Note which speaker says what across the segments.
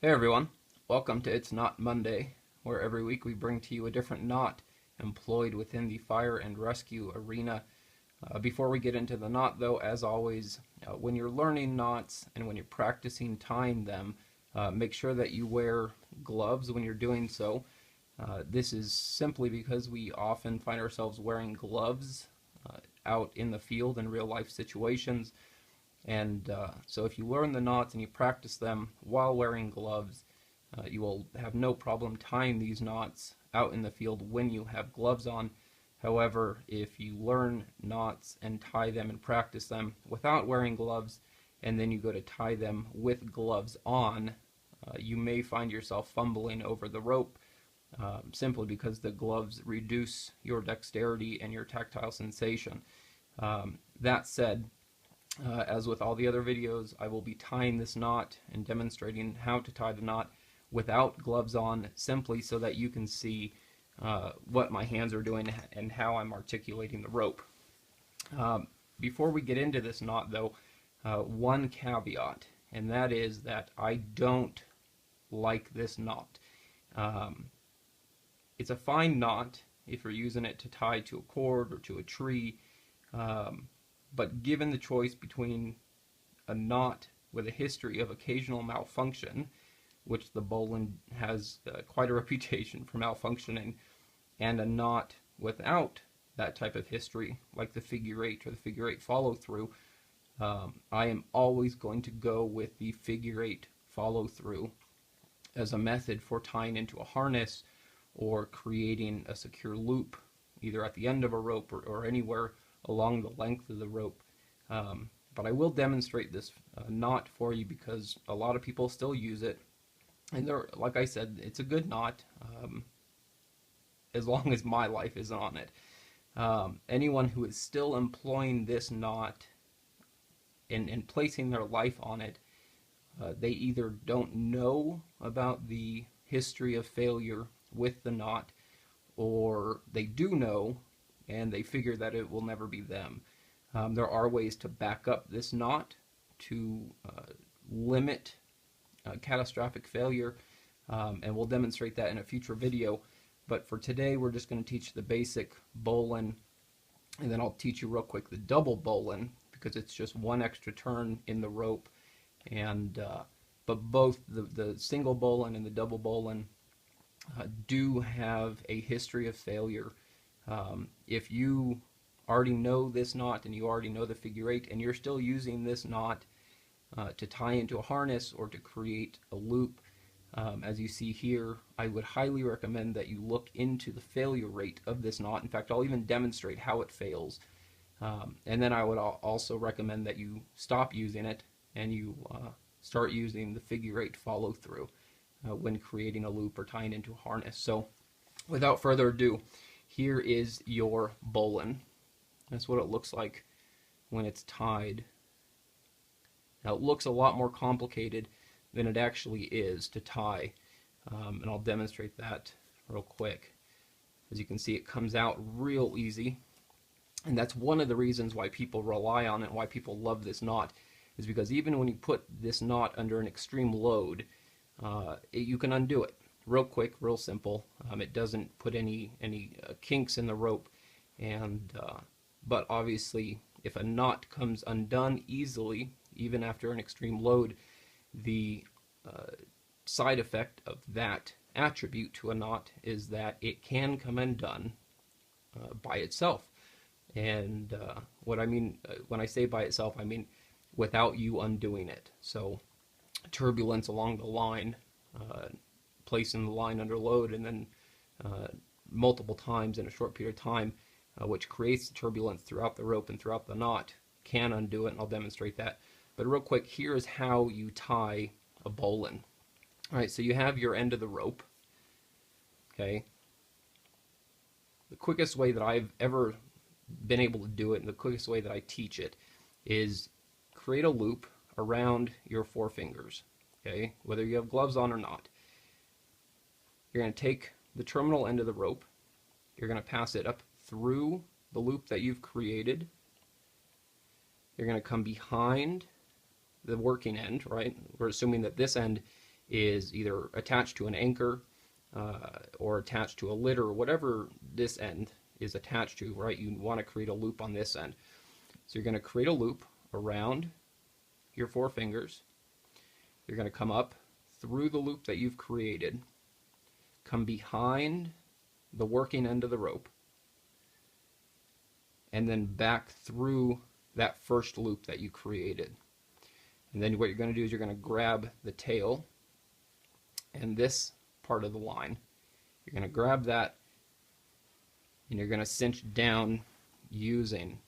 Speaker 1: Hey everyone, welcome to It's Not Monday, where every week we bring to you a different knot employed within the fire and rescue arena. Before we get into the knot though, as always, when you're learning knots and when you're practicing tying them, make sure that you wear gloves when you're doing so. This is simply because we often find ourselves wearing gloves out in the field in real life situations. And so if you learn the knots and you practice them while wearing gloves, you will have no problem tying these knots out in the field when you have gloves on. However, if you learn knots and tie them and practice them without wearing gloves, and then you go to tie them with gloves on, you may find yourself fumbling over the rope simply because the gloves reduce your dexterity and your tactile sensation. That said, as with all the other videos, I will be tying this knot and demonstrating how to tie the knot without gloves on, simply so that you can see what my hands are doing and how I'm articulating the rope. Before we get into this knot though, one caveat, and that is that I don't like this knot. It's a fine knot if you're using it to tie to a cord or to a tree, but given the choice between a knot with a history of occasional malfunction, which the Bowline has quite a reputation for malfunctioning, and a knot without that type of history, like the figure eight or the figure eight follow through, I am always going to go with the figure eight follow through as a method for tying into a harness or creating a secure loop, either at the end of a rope or anywhere along the length of the rope. But I will demonstrate this knot for you because a lot of people still use it, and like I said, it's a good knot as long as my life is on it. Anyone who is still employing this knot and placing their life on it, they either don't know about the history of failure with the knot, or they do know and they figure that it will never be them. There are ways to back up this knot to limit catastrophic failure, and we'll demonstrate that in a future video. But for today, we're just going to teach the basic Bowline, and then I'll teach you real quick the double Bowline, because it's just one extra turn in the rope. And but both the single Bowline and the double Bowline do have a history of failure. If you already know this knot and you already know the figure eight and you're still using this knot to tie into a harness or to create a loop, as you see here, I would highly recommend that you look into the failure rate of this knot. In fact, I'll even demonstrate how it fails. And then I would also recommend that you stop using it and you start using the figure eight follow through when creating a loop or tying into a harness. So without further ado, here is your Bowline. That's what it looks like when it's tied. Now it looks a lot more complicated than it actually is to tie, and I'll demonstrate that real quick. As you can see, it comes out real easy, and that's one of the reasons why people rely on it, why people love this knot, is because even when you put this knot under an extreme load, you can undo it real quick, real simple. It doesn't put any kinks in the rope, and but obviously if a knot comes undone easily, even after an extreme load, the side effect of that attribute to a knot is that it can come undone by itself. And what I mean when I say by itself, I mean without you undoing it. So turbulence along the line, placing the line under load, and then multiple times in a short period of time, which creates turbulence throughout the rope and throughout the knot, can undo it, and I'll demonstrate that. But real quick, here's how you tie a Bowline. Alright, so you have your end of the rope. Okay. The quickest way that I've ever been able to do it, and the quickest way that I teach it, is create a loop around your forefingers. Okay, whether you have gloves on or not. You're going to take the terminal end of the rope, you're going to pass it up through the loop that you've created. You're going to come behind the working end, right? We're assuming that this end is either attached to an anchor or attached to a litter, or whatever this end is attached to, right? You want to create a loop on this end. So you're going to create a loop around your four fingers. You're going to come up through the loop that you've created, come behind the working end of the rope, and then back through that first loop that you created. And then what you're going to do is you're going to grab the tail and this part of the line. You're going to grab that and you're going to cinch down using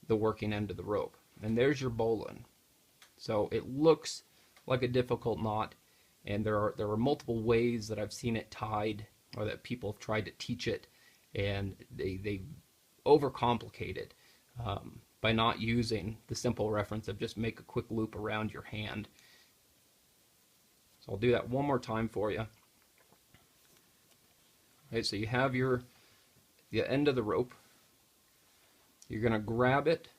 Speaker 1: the working end of the rope. And there's your bowline. So it looks like a difficult knot, and there are multiple ways that I've seen it tied, or that people have tried to teach it, and they overcomplicate it by not using the simple reference of just make a quick loop around your hand. So I'll do that one more time for you. Okay, so you have the end of the rope. You're going to grab it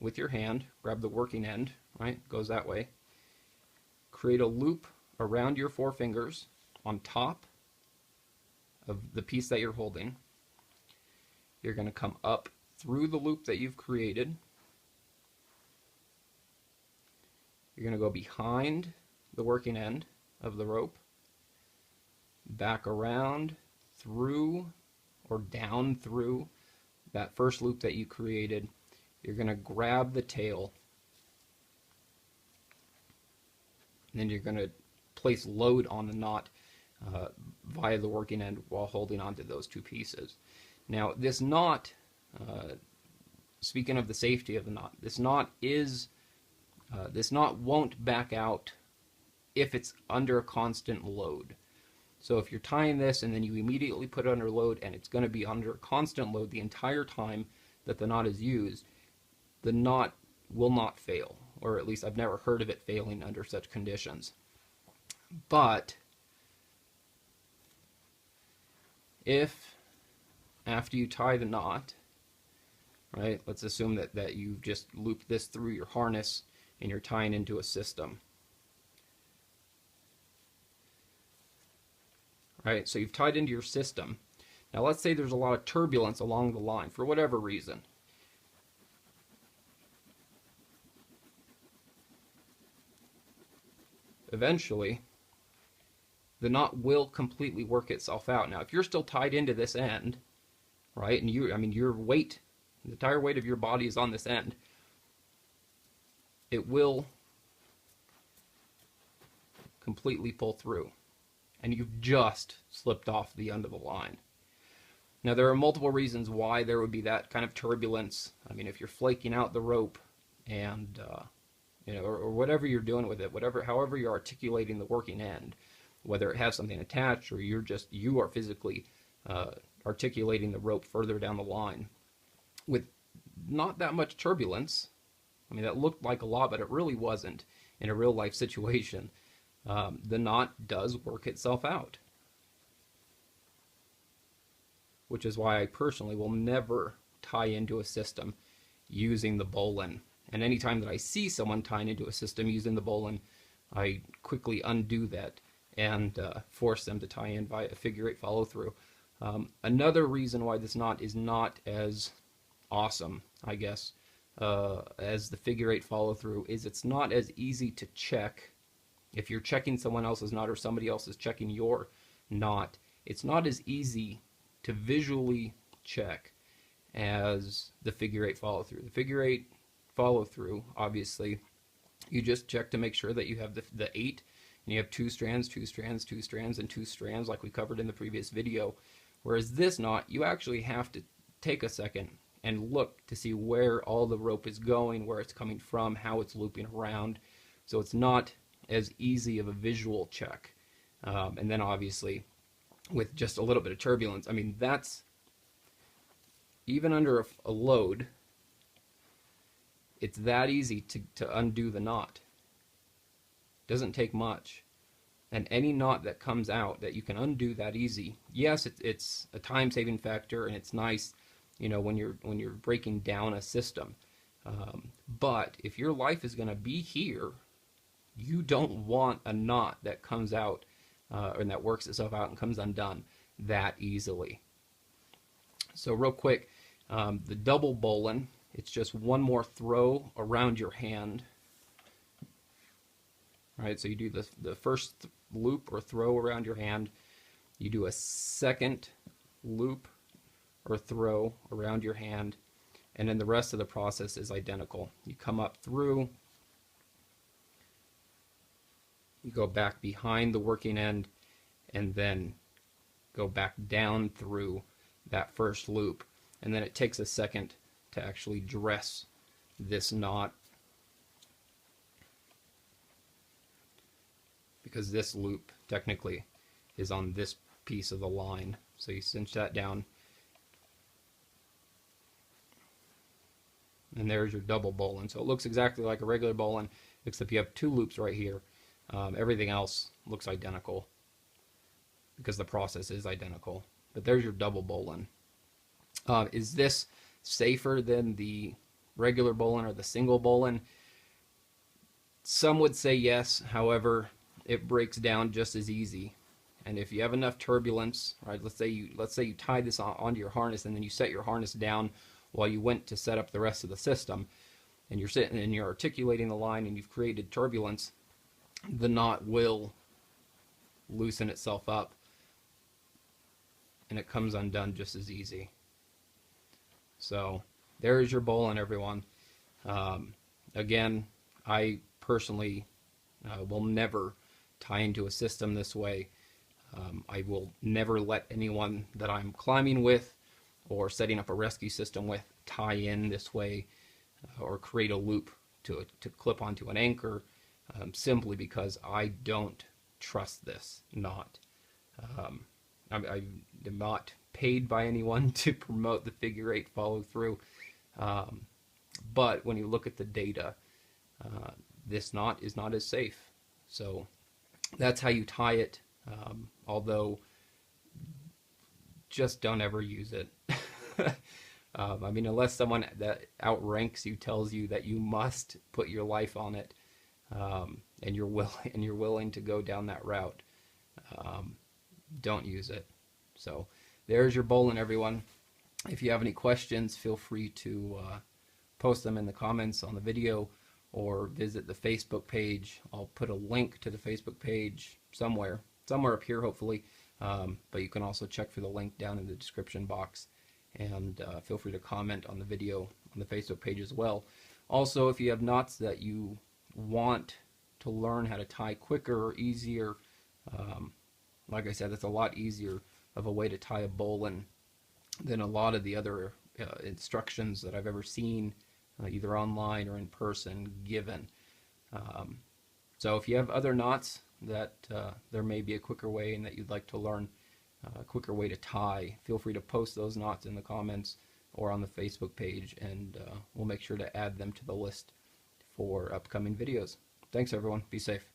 Speaker 1: with your hand, grab the working end, right? Goes that way. Create a loop around your four fingers on top of the piece that you're holding. You're going to come up through the loop that you've created. You're going to go behind the working end of the rope, back around through or down through that first loop that you created. You're going to grab the tail, and then you're going to place load on the knot via the working end while holding onto those two pieces. Now this knot, speaking of the safety of the knot, this knot won't back out if it's under a constant load. So if you're tying this and then you immediately put it under load and it's going to be under a constant load the entire time that the knot is used, the knot will not fail, or at least I've never heard of it failing under such conditions. But if after you tie the knot, right, let's assume that you've just looped this through your harness and you're tying into a system. Right, so you've tied into your system. Now let's say there's a lot of turbulence along the line for whatever reason. Eventually, the knot will completely work itself out. Now, if you're still tied into this end, right, and your weight, the entire weight of your body is on this end, it will completely pull through, and you've just slipped off the end of the line. Now, there are multiple reasons why there would be that kind of turbulence. I mean, if you're flaking out the rope and or whatever you're doing with it, however you're articulating the working end, whether it has something attached or you are physically articulating the rope further down the line with not that much turbulence. I mean, that looked like a lot, but it really wasn't in a real life situation. The knot does work itself out, which is why I personally will never tie into a system using the bowline. And anytime that I see someone tying into a system using the bowline, I quickly undo that and force them to tie in via a figure-8 follow-through. Another reason why this knot is not as awesome, I guess, as the figure-8 follow-through is it's not as easy to check. If you're checking someone else's knot or somebody else is checking your knot, it's not as easy to visually check as the figure-8 follow-through. The figure-8 follow-through, obviously, you just check to make sure that you have the 8, and you have 2 strands, 2 strands, 2 strands, and 2 strands like we covered in the previous video. Whereas this knot, you actually have to take a second and look to see where all the rope is going, where it's coming from, how it's looping around. So it's not as easy of a visual check. And then obviously, with just a little bit of turbulence, I mean, that's, even under a load, it's that easy to undo the knot. Doesn't take much. And any knot that comes out that you can undo that easy, yes, it's a time-saving factor, and it's nice, when you're breaking down a system. But if your life is going to be here, You don't want a knot that comes out and that works itself out and comes undone that easily. So real quick, the double bowline, it's just one more throw around your hand. All right, so you do the first loop or throw around your hand. You do a second loop or throw around your hand, and then the rest of the process is identical. You come up through, you go back behind the working end, and then go back down through that first loop. And then it takes a second to actually dress this knot, because this loop technically is on this piece of the line. So you cinch that down, and there's your double bowline. So it looks exactly like a regular bowline, except you have two loops right here. Everything else looks identical because the process is identical. But there's your double bowline. Is this safer than the regular bowline or the single bowline? Some would say yes. However, it breaks down just as easy. And if you have enough turbulence, right? Let's say you tie this onto your harness, and then you set your harness down while you went to set up the rest of the system, and you're sitting and you're articulating the line, and you've created turbulence, the knot will loosen itself up, and it comes undone just as easy. So there is your bowline, everyone. Again, I personally will never tie into a system this way. I will never let anyone that I'm climbing with or setting up a rescue system with tie in this way or create a loop to clip onto an anchor, simply because I don't trust this knot. I am not paid by anyone to promote the figure eight follow through, but when you look at the data, this knot is not as safe. So that's how you tie it, although just don't ever use it. I mean, unless someone that outranks you tells you that you must put your life on it, and you're willing to go down that route, don't use it. So there's your bowline, everyone. If you have any questions, feel free to post them in the comments on the video, or visit the Facebook page. I'll put a link to the Facebook page somewhere up here, hopefully. But you can also check for the link down in the description box, and feel free to comment on the video on the Facebook page as well. Also, if you have knots that you want to learn how to tie quicker or easier, like I said, that's a lot easier of a way to tie a bowline than a lot of the other instructions that I've ever seen, either online or in person, given. So if you have other knots that there may be a quicker way and that you'd like to learn a quicker way to tie, feel free to post those knots in the comments or on the Facebook page, and we'll make sure to add them to the list for upcoming videos. Thanks, everyone. Be safe.